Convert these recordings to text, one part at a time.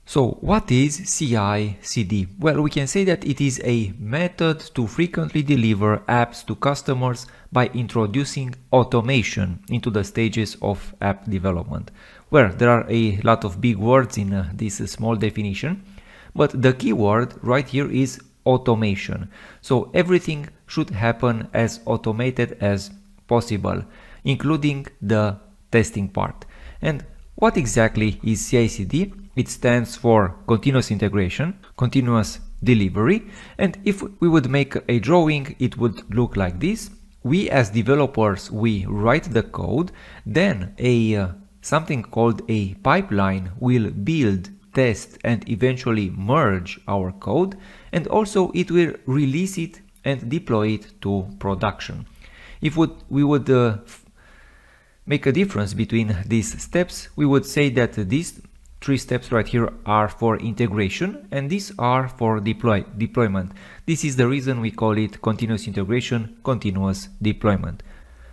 So what is CI/CD? Well, we can say that it is a method to frequently deliver apps to customers by introducing automation into the stages of app development. Well, there are a lot of big words in this small definition, but the key word right here is automation. So everything should happen as automated as possible, including the testing part. And what exactly is CI/CD? It stands for continuous integration, continuous delivery, and if we would make a drawing, it would look like this. We as developers, we write the code, then something called a pipeline will build, test, and eventually merge our code, and also it will release it and deploy it to production. If we would make a difference between these steps, we would say that these three steps right here are for integration and these are for deployment. This is the reason we call it continuous integration, continuous deployment.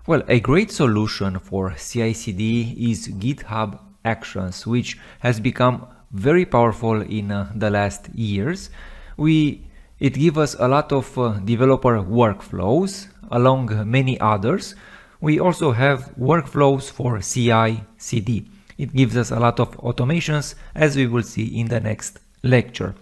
Well, a great solution for CI/CD is GitHub Actions, which has become very powerful in the last years. It gives us a lot of developer workflows along many others. We also have workflows for CI/CD. It gives us a lot of automations, as we will see in the next lecture.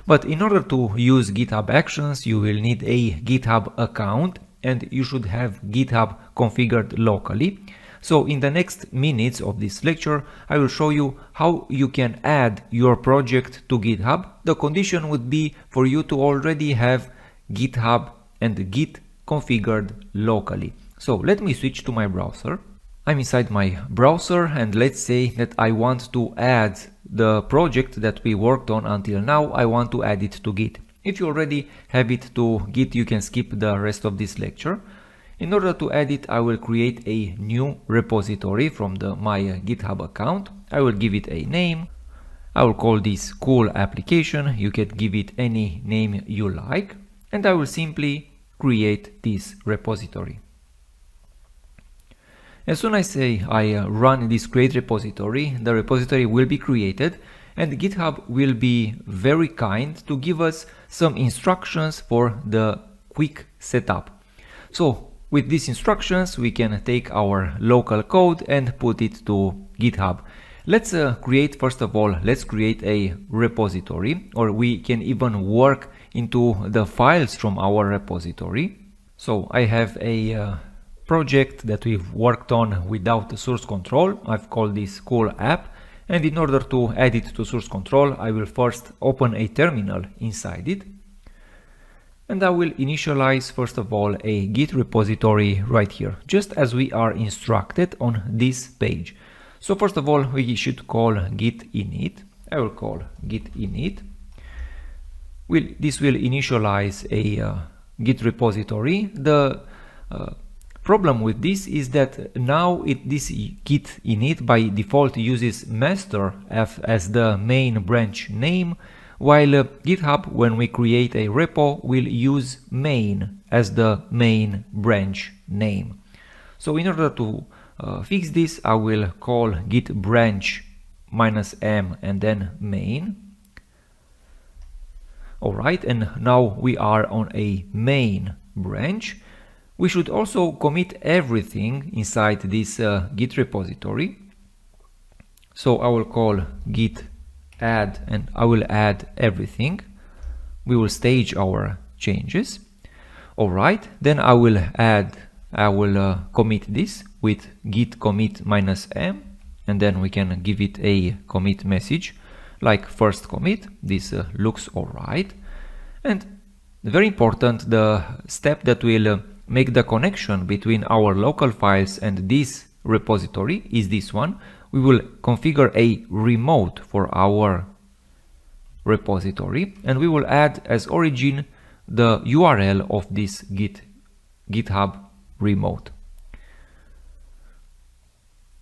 But in order to use GitHub Actions, you will need a GitHub account and you should have GitHub configured locally. So in the next minutes of this lecture, I will show you how you can add your project to GitHub. The condition would be for you to already have GitHub and Git configured locally. So let me switch to my browser. I'm inside my browser and let's say that I want to add the project that we worked on until now. I want to add it to Git. If you already have it to Git, you can skip the rest of this lecture. In order to add it, I will create a new repository from my GitHub account. I will give it a name. I will call this cool application. You can give it any name you like. And I will simply create this repository. As soon as I run this create repository, the repository will be created and GitHub will be very kind to give us some instructions for the quick setup. So with these instructions, we can take our local code and put it to GitHub. Let's first of all, let's create a repository, or we can even work into the files from our repository. So I have a project that we've worked on without the source control. I've called this cool app, and in order to add it to source control, I will first open a terminal inside it, and I will initialize first of all a Git repository right here, just as we are instructed on this page. So first of all, we should call git init. I will call git init. This will initialize a Git repository. The problem with this is that now this git init by default uses master as the main branch name, while GitHub, when we create a repo, will use main as the main branch name. So in order to fix this, I will call git branch -m and then main. Alright, and now we are on a main branch. We should also commit everything inside this Git repository. So I will call git add and I will add everything. We will stage our changes. Alright, then I will commit this with git commit -m, and then we can give it a commit message like first commit. This looks alright. And very important, the step that will make the connection between our local files and this repository is this one. We will configure a remote for our repository, and we will add as origin the URL of this GitHub remote.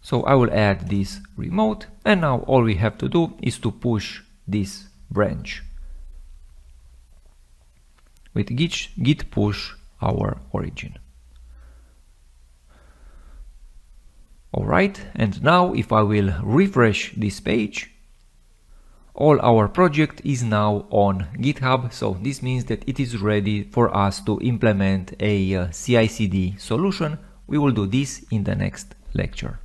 So I will add this remote, and now all we have to do is to push this branch with git push our origin. Alright, and now if I will refresh this page, all our project is now on GitHub, so this means that it is ready for us to implement a CI/CD solution. We will do this in the next lecture.